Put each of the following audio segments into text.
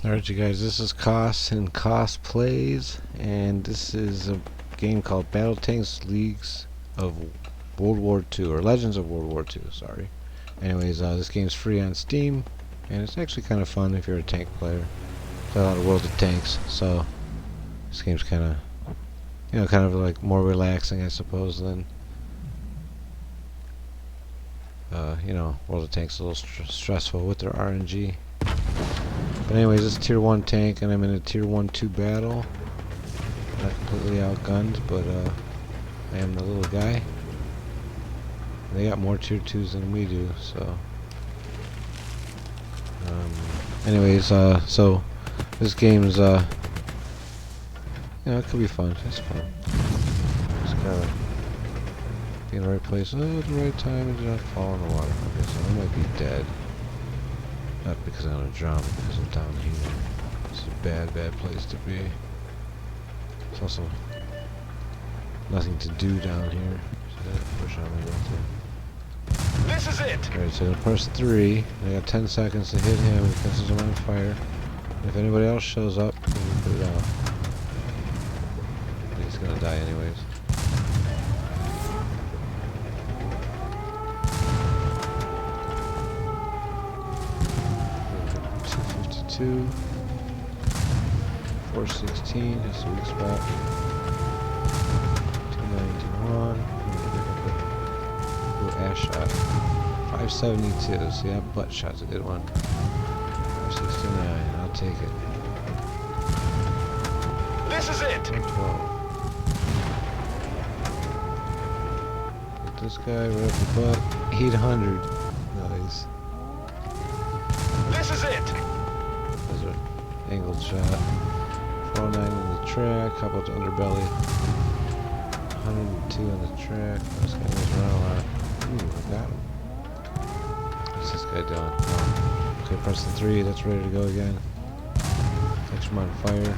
Alright you guys, this is Cos and Cos Plays, and this is a game called Battle Tanks Leagues of World War II, or Legends of World War II, sorry. Anyways, this game's free on Steam, and it's actually kind of fun if you're a tank player. Play a lot of World of Tanks, so this game's kind of, kind of like more relaxing, I suppose, than, World of Tanks is a little stressful with their RNG. But anyways, it's tier 1 tank, and I'm in a tier 1-2 battle. Not completely outgunned, but I am the little guy. They got more tier 2s than we do, so. Anyways, so this game's, it could be fun. It's fun. Just gotta be in the right place at the right time and do not fall in the water. Okay, so I might be dead. Not because I'm gonna drown, because I'm down here. It's a bad, bad place to be. It's also nothing to do down here. So push on my way. This is it! Alright, so I'll press 3. I got 10 seconds to hit him because he's on fire. If anybody else shows up, then we put it out. He's gonna die anyways. Two, 416, that's a weak spot. 291. Ooh, ass shot. 572. See, that butt shot's a good one. 569. I'll take it. This is it. 112. Get this guy right up the butt. 800. Nice. This is it. Angled shot. 409 in the track. How about the underbelly? 102 on the track. This guy goes around a lot. Ooh, I got him. What's this guy doing? Oh. Okay, press the 3. That's ready to go again. Catch him on fire.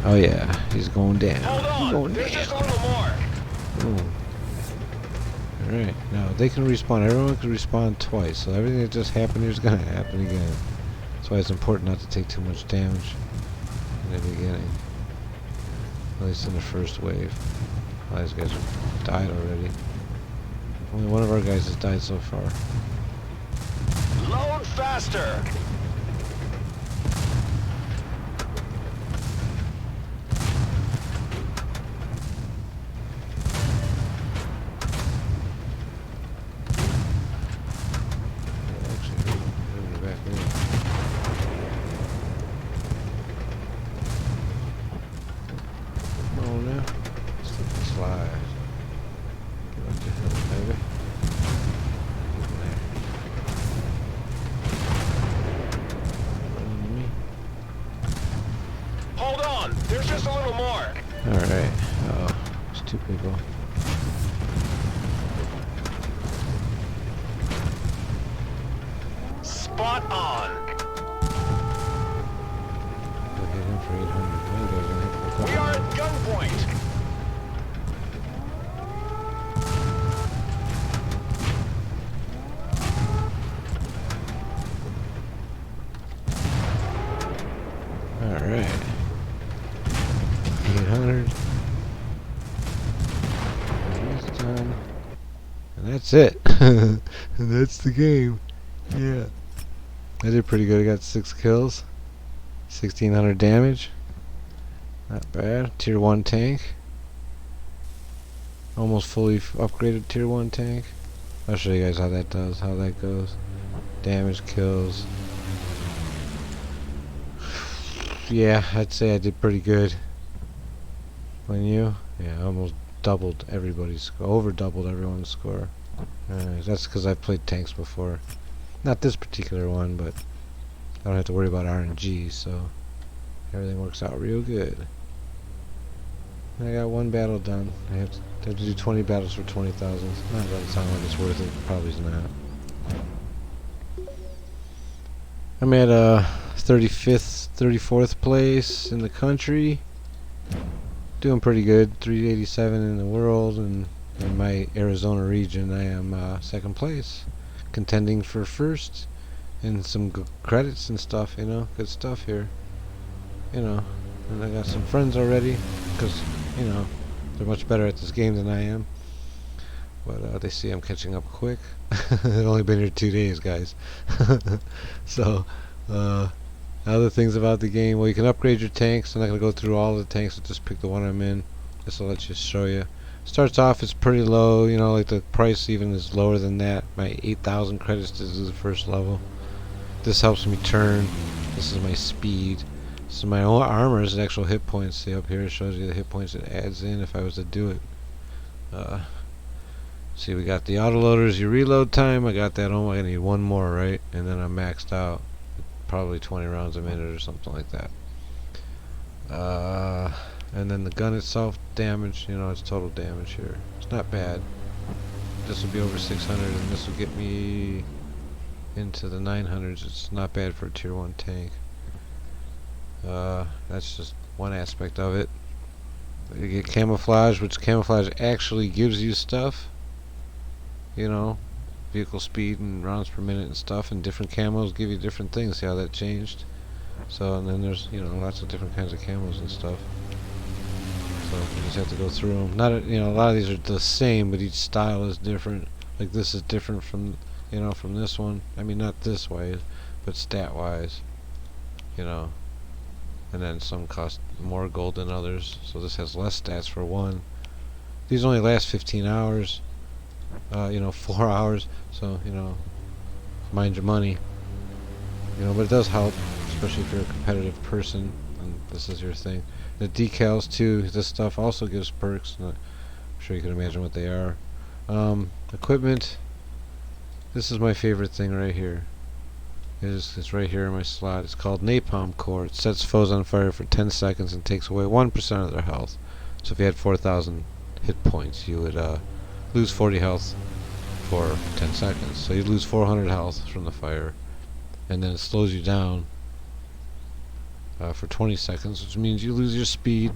Oh yeah, he's going down. Hold on. Going There's down. just a little more. Boom. Alright, now they can respawn. Everyone can respawn twice, so everything that just happened here is going to happen again. That's why it's important not to take too much damage in the beginning. At least in the first wave. A lot of these guys have died already. Only one of our guys has died so far. Load faster. Hold on. There's just a little more. Alright. Oh, there's 2 people. Spot on. I'll hit him for 800. We are at gunpoint. Alright. 800. That's done. And that's it. And that's the game. Yeah. I did pretty good. I got 6 kills. 1600 damage. Not bad. Tier 1 tank. Almost fully upgraded tier 1 tank. I'll show you guys how that does, how that goes. Damage, kills. Yeah, I'd say I did pretty good. When you? Yeah, I almost doubled everybody's score. Over doubled everyone's score. That's because I've played tanks before. Not this particular one, but I don't have to worry about RNG, so everything works out real good. And I got 1 battle done. I have to do 20 battles for 20,000. That doesn't sound like it's worth it. Probably not. I'm at 35th, 34th place in the country. Doing pretty good. 387 in the world, and in my Arizona region I am 2nd place. Contending for 1st and some credits and stuff, you know, good stuff here, you know. And I got some friends already, because, you know, they're much better at this game than I am. But they see I'm catching up quick. I've only been here 2 days, guys. So, other things about the game. Well, you can upgrade your tanks. I'm not going to go through all the tanks. I'll just pick the one I'm in. This will let you show you. Starts off, it's pretty low. You know, like the price even is lower than that. My 8,000 credits to do the first level. This helps me turn. This is my speed. This is my own armor. Is actual hit points. See up here, it shows you the hit points it adds in if I was to do it. See, we got the autoloaders, your reload time. I got that on. I need one more, right? And then I'm maxed out. Probably 20 rounds a minute or something like that. And then the gun itself, damage, you know, it's total damage here. It's not bad. This will be over 600, and this will get me into the 900s. It's not bad for a tier 1 tank. That's just one aspect of it. You get camouflage, which camouflage actually gives you stuff. You know, vehicle speed and rounds per minute and stuff, and different camos give you different things. See how that changed? So, and then there's, you know, lots of different kinds of camos and stuff. So you just have to go through them. Not, you know, a lot of these are the same, but each style is different. Like this is different from, you know, from this one. I mean, not this way, but stat-wise, you know. And then some cost more gold than others. So this has less stats for one. These only last 15 hours. You know, 4 hours, so, you know, mind your money, you know, but it does help, especially if you're a competitive person and this is your thing. The decals too, this stuff also gives perks, and I'm sure you can imagine what they are. Equipment, this is my favorite thing right here. It's right here in my slot. It's called Napalm Core. It sets foes on fire for 10 seconds and takes away 1% of their health. So if you had 4,000 hit points, you would lose 40 health for 10 seconds. So you lose 400 health from the fire, and then it slows you down for 20 seconds, which means you lose your speed.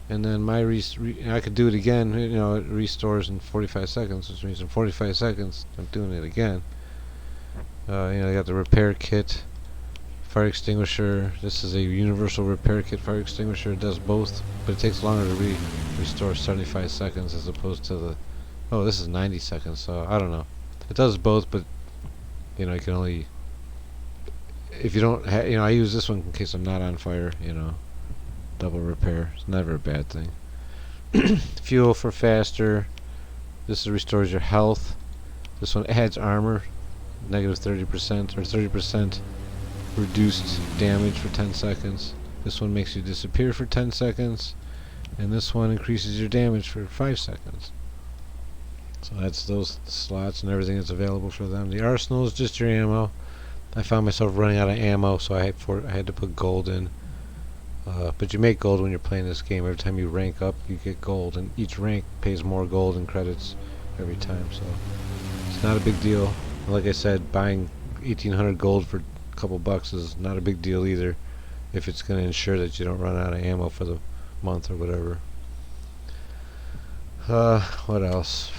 And then my I could do it again. You know, it restores in 45 seconds, which means in 45 seconds I'm doing it again. You know, I got the repair kit, fire extinguisher. This is a universal repair kit fire extinguisher. It does both, but it takes longer to restore 75 seconds as opposed to the. Oh, this is 90 seconds, so I don't know. It does both, but, you know, you can only, if you don't have, you know, I use this one in case I'm not on fire, you know, double repair. It's never a bad thing. Fuel for faster. This restores your health. This one adds armor, negative 30% or 30% reduced damage for 10 seconds. This one makes you disappear for 10 seconds, and this one increases your damage for 5 seconds. So that's those slots and everything that's available for them. The arsenal is just your ammo. I found myself running out of ammo, so I had to put gold in. But you make gold when you're playing this game. Every time you rank up, you get gold, and each rank pays more gold and credits every time. So it's not a big deal. Like I said, buying 1,800 gold for a couple bucks is not a big deal either, if it's going to ensure that you don't run out of ammo for the month or whatever. What else?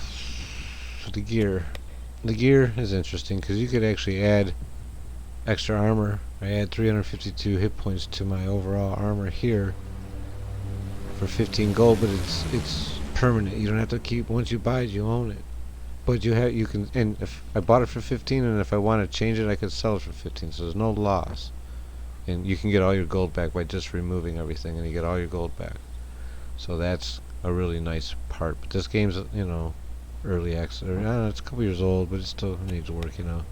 The gear. The gear is interesting because you could actually add extra armor. I add 352 hit points to my overall armor here for 15 gold, but it's permanent. You don't have to keep. Once you buy it, you own it. But you can. And if I bought it for 15, and if I want to change it, I could sell it for 15. So there's no loss, and you can get all your gold back by just removing everything, and you get all your gold back. So that's a really nice part. But this game's, you know, early access. I don't know, it's a couple years old, but it still needs work, you know.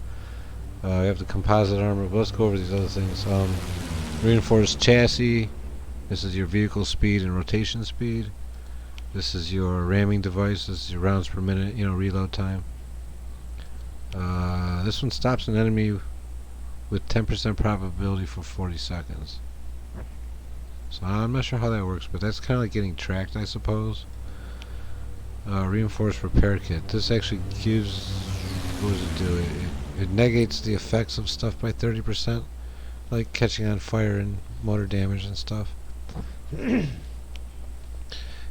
You have the composite armor, but let's go over these other things. Reinforced chassis. This is your vehicle speed and rotation speed. This is your ramming device. This is your rounds per minute, you know, reload time. This one stops an enemy with 10% probability for 40 seconds. So I'm not sure how that works, but that's kind of like getting tracked, I suppose. Reinforced repair kit. This actually gives, what does it do? It negates the effects of stuff by 30%, like catching on fire and motor damage and stuff.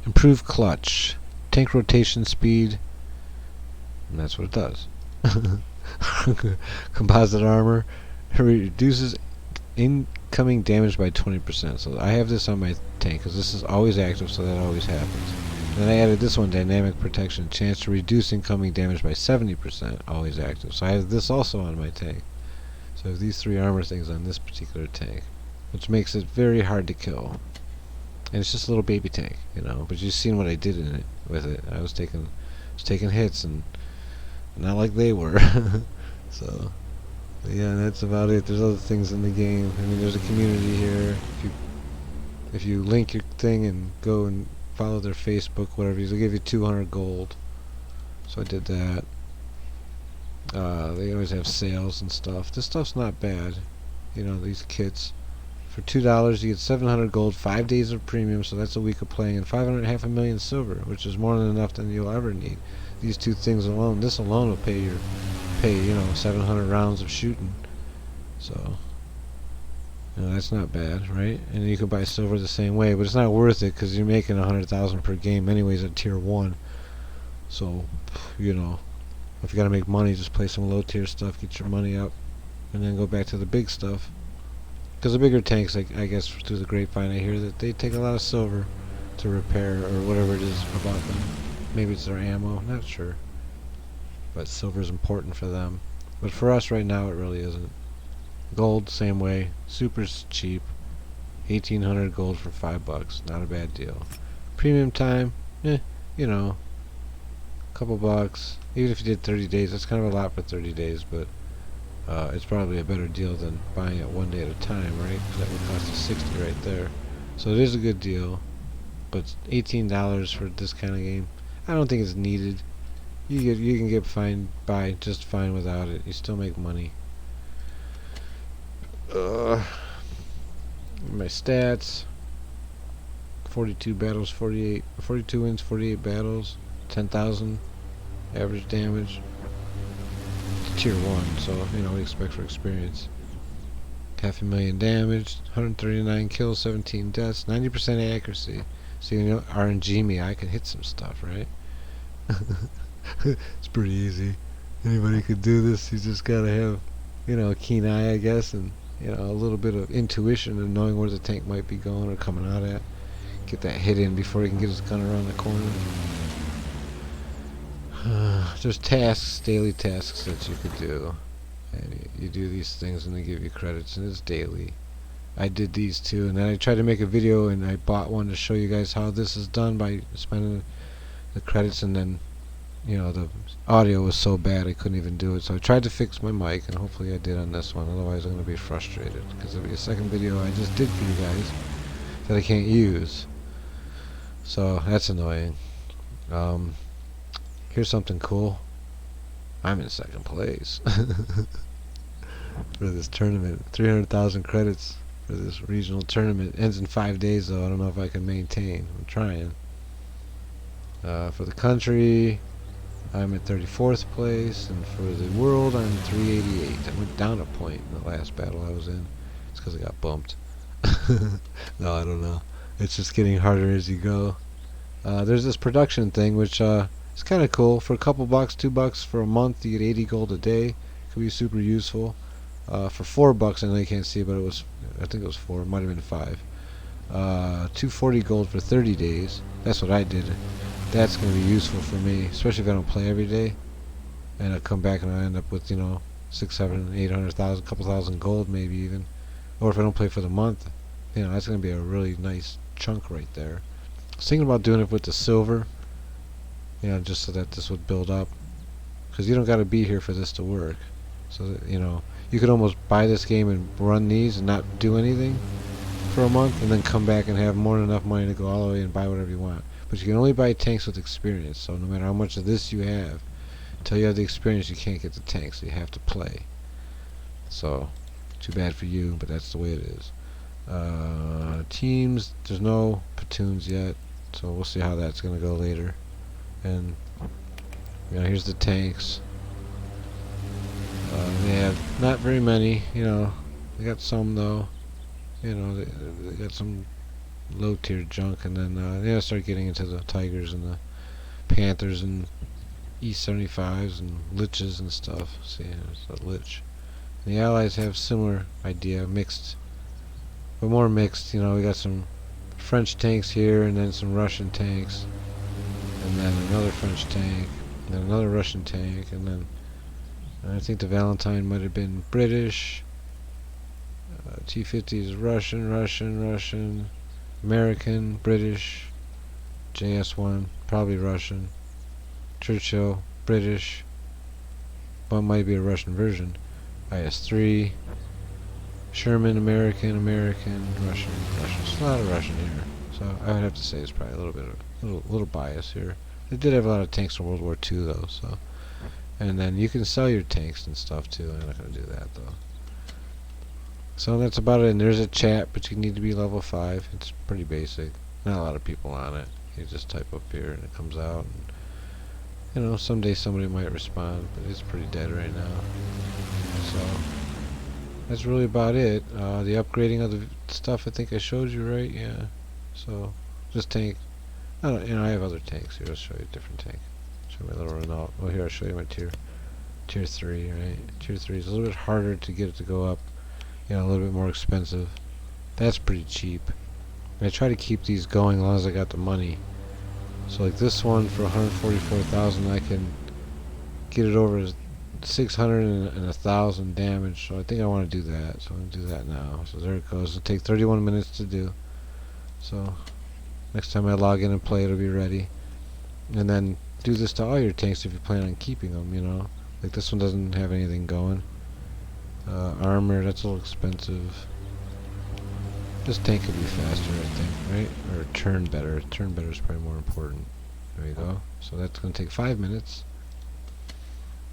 Improve clutch, tank rotation speed, and that's what it does. Composite armor reduces incoming damage by 20%. So I have this on my tank because this is always active, so that always happens. And then I added this one, dynamic protection, chance to reduce incoming damage by 70%, always active. So I have this also on my tank. So I have these 3 armor things on this particular tank, which makes it very hard to kill. And it's just a little baby tank, you know. But you've seen what I did in it with it. I was taking hits, and not like they were. So yeah, that's about it. There's other things in the game. I mean, there's a community here. If you link your thing and go and follow their Facebook, whatever, they'll give you 200 gold. So I did that. They always have sales and stuff. This stuff's not bad. You know, these kits. For $2, you get 700 gold, 5 days of premium, so that's a week of playing, and 500,000 silver, which is more than enough than you'll ever need. These 2 things alone, this alone will pay, you know, 700 rounds of shooting. So, you know, that's not bad, right? And you can buy silver the same way, but it's not worth it because you're making 100,000 per game anyways at tier 1. So, you know, if you gotta make money, just play some low tier stuff, get your money up, and then go back to the big stuff. Because the bigger tanks, like, I guess through the grapevine I hear that they take a lot of silver to repair or whatever it is about them. Maybe it's their ammo, not sure. But silver is important for them. But for us right now it really isn't. Gold, same way. Super cheap. 1,800 gold for $5. Not a bad deal. Premium time, you know, a couple bucks. Even if you did 30 days, that's kind of a lot for 30 days, but it's probably a better deal than buying it 1 day at a time, right? 'Cause that would cost you 60 right there. So it is a good deal, but $18 for this kind of game, I don't think it's needed. You can get by just fine without it. You still make money. My stats: 42 battles, 42 wins, 48 battles, 10,000 average damage. Tier 1, so you know what you expect for experience. 500,000 damage, 139 kills, 17 deaths, 90% accuracy. So you know, RNG me, I can hit some stuff, right? It's pretty easy. Anybody could do this. You just gotta have, you know, a keen eye, I guess, and you know, a little bit of intuition and knowing where the tank might be going or coming out at. Get that hit in before he can get his gun around the corner. There's tasks, daily tasks that you could do, and you do these things and they give you credits, and it's daily. I did these too, and then I tried to make a video and I bought one to show you guys how this is done by spending the credits, and then, you know, the audio was so bad I couldn't even do it, so I tried to fix my mic, and hopefully I did on this one. Otherwise I'm going to be frustrated because there'll be a second video I just did for you guys that I can't use, so that's annoying. Here's something cool. I'm in 2nd place for this tournament. 300,000 credits for this regional tournament. Ends in 5 days though. I don't know if I can maintain. I'm trying. For the country, I'm at 34th place, and for the world, I'm 388. I went down a point in the last battle I was in. It's because I got bumped. No, I don't know. It's just getting harder as you go. There's this production thing, which it's kind of cool. For a couple bucks, $2 for a month, you get 80 gold a day. Could be super useful. For $4, I know you can't see, but I think it was 4. It might have been 5. 240 gold for 30 days. That's what I did. That's going to be useful for me, especially if I don't play every day. And I come back and I end up with, you know, 6, 7, 800,000, couple thousand gold maybe even. Or if I don't play for the month, you know, that's going to be a really nice chunk right there. I was thinking about doing it with the silver, you know, just so that this would build up, because you don't got to be here for this to work. So that, you know, you could almost buy this game and run these and not do anything for a month, and then come back and have more than enough money to go all the way and buy whatever you want. But you can only buy tanks with experience, so no matter how much of this you have, until you have the experience, you can't get the tanks, so you have to play. So too bad for you, but that's the way it is. Teams, there's no platoons yet, so we'll see how that's going to go later. And you know, here's the tanks. They have not very many, you know. They got some though. You know, they got some low tier junk, and then they start getting into the tigers and the panthers and E-75s and liches and stuff. See, there's a lich. And the Allies have similar idea, mixed, but more mixed. You know, we got some French tanks here, and then some Russian tanks, and then another French tank, and then another Russian tank, and then I think the Valentine might have been British. T-50 is Russian, American, British. JS1, probably Russian. Churchill, British. Well, it might be a Russian version. IS-3. Sherman, American, Russian. There's a lot of Russian here. So I would have to say it's probably a little bit of little bias here. They did have a lot of tanks in World War II though, so. And then you can sell your tanks and stuff too. I'm not gonna do that though. So that's about it. And there's a chat, but you need to be level 5. It's pretty basic. Not a lot of people on it. You just type up here and it comes out. And, you know, someday somebody might respond, but it's pretty dead right now. So that's really about it. The upgrading of the stuff, I think I showed you, right? Yeah. So this tank. I don't, I have other tanks here. I'll show you a different tank. Show my little Renault. Well, here I'll show you my tier 3, right? Tier 3 is a little bit harder to get it to go up. You know, a little bit more expensive. That's pretty cheap. I try to keep these going as long as I got the money. So like this one for 144,000, I can get it over 600 and 1,000 damage. So I think I want to do that. So I'm going to do that now. So there it goes. It'll take 31 minutes to do. So next time I log in and play, it'll be ready. And then do this to all your tanks if you plan on keeping them, you know. Like this one doesn't have anything going. Armor, that's a little expensive. This tank could be faster, I think, right? Or turn better. Turn better is probably more important. There you go. So that's going to take 5 minutes.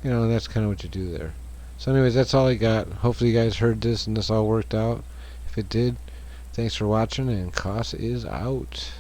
You know, that's kind of what you do there. So anyways, that's all I got. Hopefully you guys heard this and this all worked out. If it did, thanks for watching, and Koss is out.